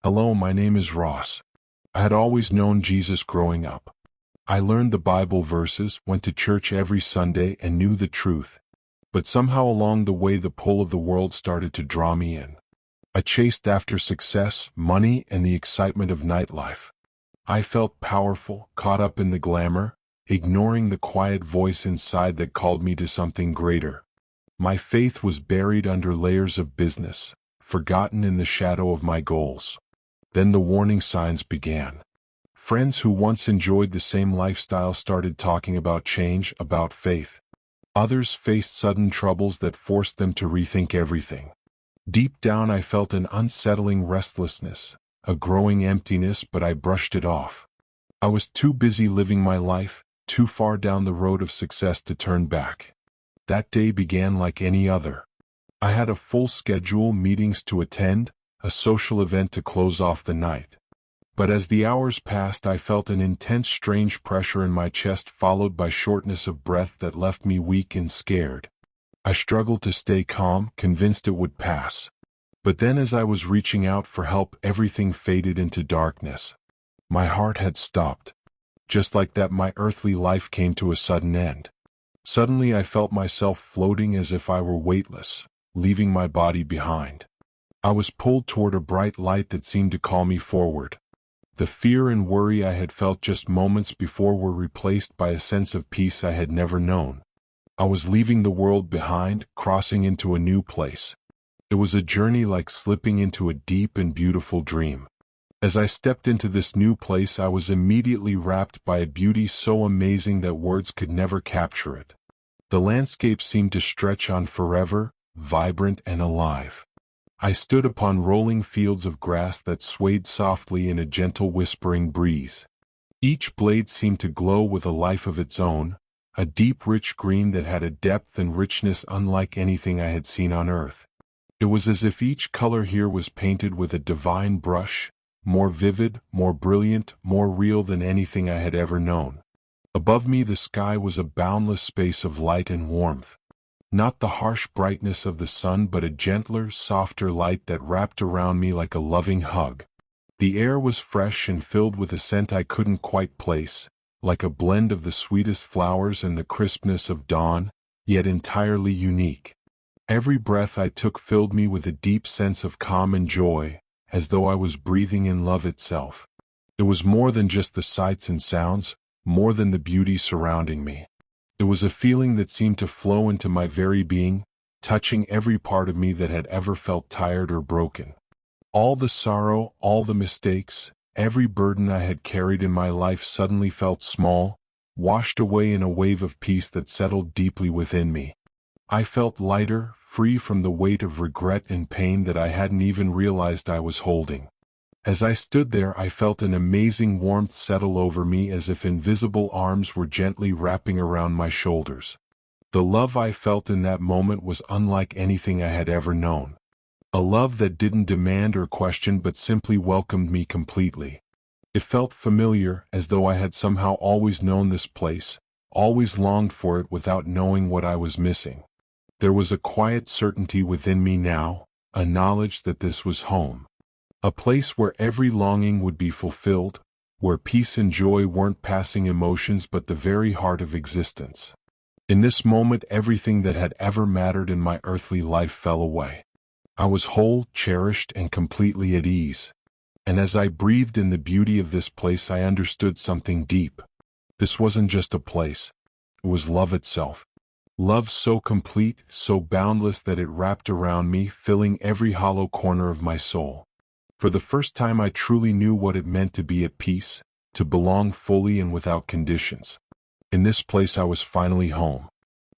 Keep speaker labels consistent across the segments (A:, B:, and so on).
A: Hello, my name is Ross. I had always known Jesus growing up. I learned the Bible verses, went to church every Sunday, and knew the truth. But somehow along the way the pull of the world started to draw me in. I chased after success, money, and the excitement of nightlife. I felt powerful, caught up in the glamour, ignoring the quiet voice inside that called me to something greater. My faith was buried under layers of business, forgotten in the shadow of my goals. Then the warning signs began. Friends who once enjoyed the same lifestyle started talking about change, about faith. Others faced sudden troubles that forced them to rethink everything. Deep down I felt an unsettling restlessness, a growing emptiness, but I brushed it off. I was too busy living my life, too far down the road of success to turn back. That day began like any other. I had a full schedule, meetings to attend, a social event to close off the night. But as the hours passed I felt an intense strange pressure in my chest, followed by shortness of breath that left me weak and scared. I struggled to stay calm, convinced it would pass. But then as I was reaching out for help, everything faded into darkness. My heart had stopped. Just like that, my earthly life came to a sudden end. Suddenly I felt myself floating as if I were weightless, leaving my body behind. I was pulled toward a bright light that seemed to call me forward. The fear and worry I had felt just moments before were replaced by a sense of peace I had never known. I was leaving the world behind, crossing into a new place. It was a journey like slipping into a deep and beautiful dream. As I stepped into this new place, I was immediately wrapped by a beauty so amazing that words could never capture it. The landscape seemed to stretch on forever, vibrant and alive. I stood upon rolling fields of grass that swayed softly in a gentle whispering breeze. Each blade seemed to glow with a life of its own, a deep rich green that had a depth and richness unlike anything I had seen on earth. It was as if each color here was painted with a divine brush, more vivid, more brilliant, more real than anything I had ever known. Above me the sky was a boundless space of light and warmth. Not the harsh brightness of the sun, but a gentler, softer light that wrapped around me like a loving hug. The air was fresh and filled with a scent I couldn't quite place, like a blend of the sweetest flowers and the crispness of dawn, yet entirely unique. Every breath I took filled me with a deep sense of calm and joy, as though I was breathing in love itself. It was more than just the sights and sounds, more than the beauty surrounding me. It was a feeling that seemed to flow into my very being, touching every part of me that had ever felt tired or broken. All the sorrow, all the mistakes, every burden I had carried in my life suddenly felt small, washed away in a wave of peace that settled deeply within me. I felt lighter, free from the weight of regret and pain that I hadn't even realized I was holding. As I stood there, I felt an amazing warmth settle over me, as if invisible arms were gently wrapping around my shoulders. The love I felt in that moment was unlike anything I had ever known. A love that didn't demand or question but simply welcomed me completely. It felt familiar, as though I had somehow always known this place, always longed for it without knowing what I was missing. There was a quiet certainty within me now, a knowledge that this was home. A place where every longing would be fulfilled, where peace and joy weren't passing emotions but the very heart of existence. In this moment everything that had ever mattered in my earthly life fell away. I was whole, cherished, and completely at ease. And as I breathed in the beauty of this place I understood something deep. This wasn't just a place. It was love itself. Love so complete, so boundless that it wrapped around me, filling every hollow corner of my soul. For the first time I truly knew what it meant to be at peace, to belong fully and without conditions. In this place I was finally home.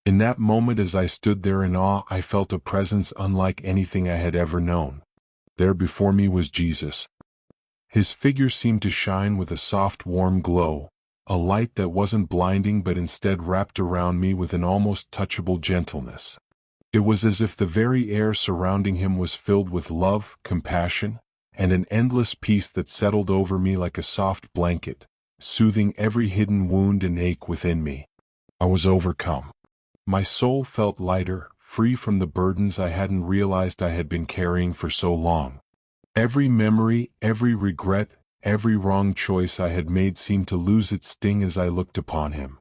A: In that moment as I stood there in awe, I felt a presence unlike anything I had ever known. There before me was Jesus. His figure seemed to shine with a soft warm glow, a light that wasn't blinding but instead wrapped around me with an almost touchable gentleness. It was as if the very air surrounding him was filled with love, compassion, and an endless peace that settled over me like a soft blanket, soothing every hidden wound and ache within me. I was overcome. My soul felt lighter, free from the burdens I hadn't realized I had been carrying for so long. Every memory, every regret, every wrong choice I had made seemed to lose its sting as I looked upon him.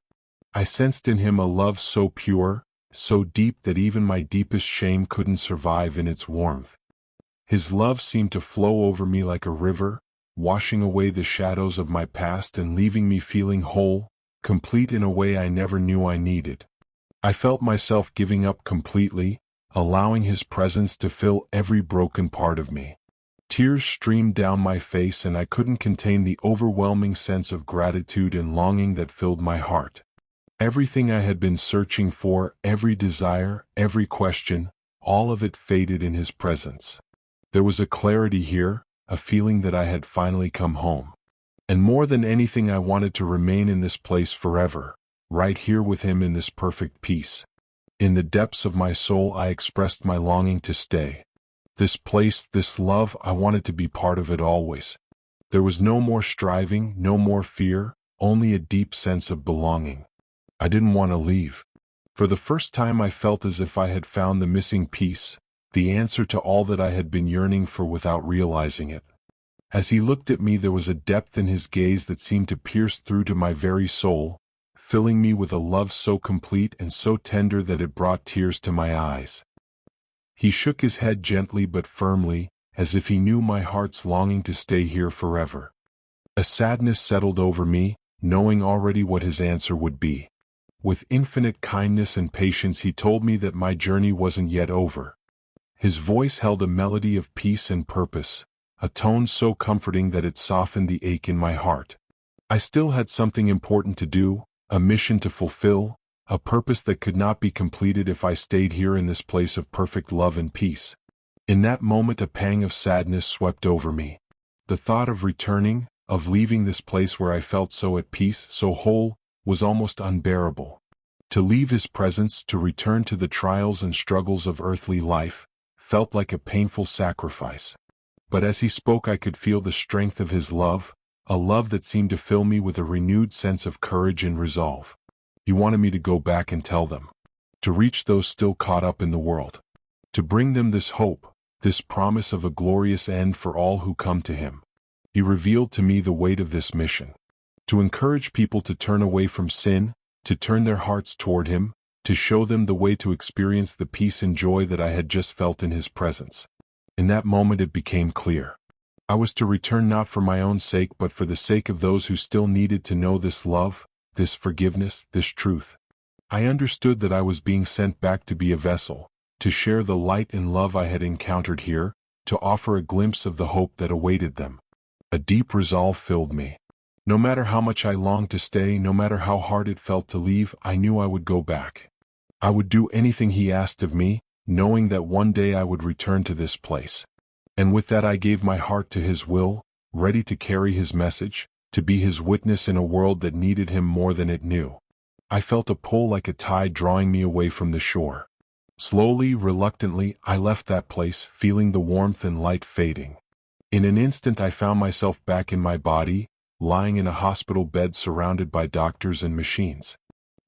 A: I sensed in him a love so pure, so deep that even my deepest shame couldn't survive in its warmth. His love seemed to flow over me like a river, washing away the shadows of my past and leaving me feeling whole, complete in a way I never knew I needed. I felt myself giving up completely, allowing his presence to fill every broken part of me. Tears streamed down my face and I couldn't contain the overwhelming sense of gratitude and longing that filled my heart. Everything I had been searching for, every desire, every question, all of it faded in his presence. There was a clarity here, a feeling that I had finally come home. And more than anything I wanted to remain in this place forever, right here with him in this perfect peace. In the depths of my soul I expressed my longing to stay. This place, this love, I wanted to be part of it always. There was no more striving, no more fear, only a deep sense of belonging. I didn't want to leave. For the first time I felt as if I had found the missing piece, the answer to all that I had been yearning for without realizing it. As he looked at me there was a depth in his gaze that seemed to pierce through to my very soul, filling me with a love so complete and so tender that it brought tears to my eyes. He shook his head gently but firmly, as if he knew my heart's longing to stay here forever. A sadness settled over me, knowing already what his answer would be. With infinite kindness and patience he told me that my journey wasn't yet over. His voice held a melody of peace and purpose, a tone so comforting that it softened the ache in my heart. I still had something important to do, a mission to fulfill, a purpose that could not be completed if I stayed here in this place of perfect love and peace. In that moment a pang of sadness swept over me. The thought of returning, of leaving this place where I felt so at peace, so whole, was almost unbearable. To leave his presence, to return to the trials and struggles of earthly life, felt like a painful sacrifice. But as he spoke I could feel the strength of his love, a love that seemed to fill me with a renewed sense of courage and resolve. He wanted me to go back and tell them, to reach those still caught up in the world, to bring them this hope, this promise of a glorious end for all who come to him. He revealed to me the weight of this mission, to encourage people to turn away from sin, to turn their hearts toward him, to show them the way to experience the peace and joy that I had just felt in his presence. In that moment it became clear. I was to return not for my own sake but for the sake of those who still needed to know this love, this forgiveness, this truth. I understood that I was being sent back to be a vessel, to share the light and love I had encountered here, to offer a glimpse of the hope that awaited them. A deep resolve filled me. No matter how much I longed to stay, no matter how hard it felt to leave, I knew I would go back. I would do anything he asked of me, knowing that one day I would return to this place. And with that I gave my heart to his will, ready to carry his message, to be his witness in a world that needed him more than it knew. I felt a pull like a tide drawing me away from the shore. Slowly, reluctantly, I left that place, feeling the warmth and light fading. In an instant I found myself back in my body, lying in a hospital bed surrounded by doctors and machines.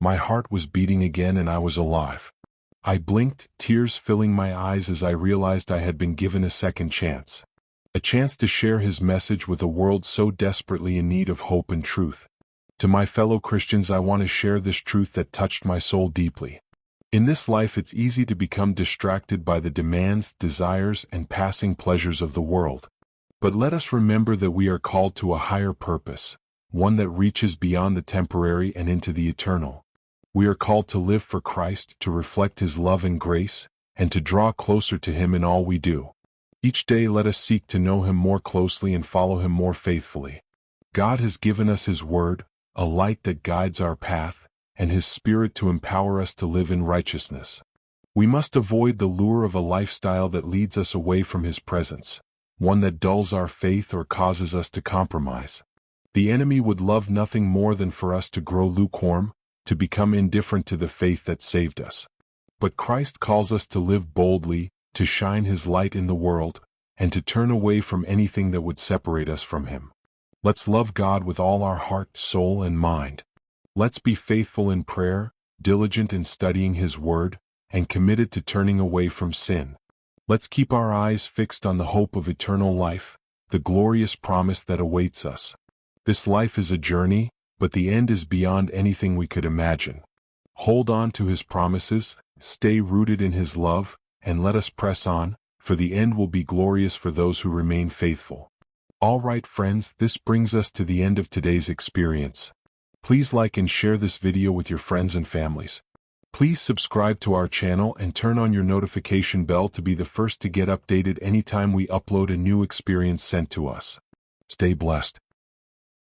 A: My heart was beating again and I was alive. I blinked, tears filling my eyes as I realized I had been given a second chance. A chance to share his message with a world so desperately in need of hope and truth. To my fellow Christians I want to share this truth that touched my soul deeply. In this life it's easy to become distracted by the demands, desires, and passing pleasures of the world. But let us remember that we are called to a higher purpose, one that reaches beyond the temporary and into the eternal. We are called to live for Christ, to reflect his love and grace, and to draw closer to him in all we do. Each day let us seek to know him more closely and follow him more faithfully. God has given us his word, a light that guides our path, and his Spirit to empower us to live in righteousness. We must avoid the lure of a lifestyle that leads us away from his presence, one that dulls our faith or causes us to compromise. The enemy would love nothing more than for us to grow lukewarm, to become indifferent to the faith that saved us. But Christ calls us to live boldly, to shine his light in the world, and to turn away from anything that would separate us from him. Let's love God with all our heart, soul, and mind. Let's be faithful in prayer, diligent in studying his word, and committed to turning away from sin. Let's keep our eyes fixed on the hope of eternal life, the glorious promise that awaits us. This life is a journey, but the end is beyond anything we could imagine. Hold on to His promises, stay rooted in His love, and let us press on, for the end will be glorious for those who remain faithful. All right, friends, this brings us to the end of today's experience. Please like and share this video with your friends and families. Please subscribe to our channel and turn on your notification bell to be the first to get updated anytime we upload a new experience sent to us. Stay blessed.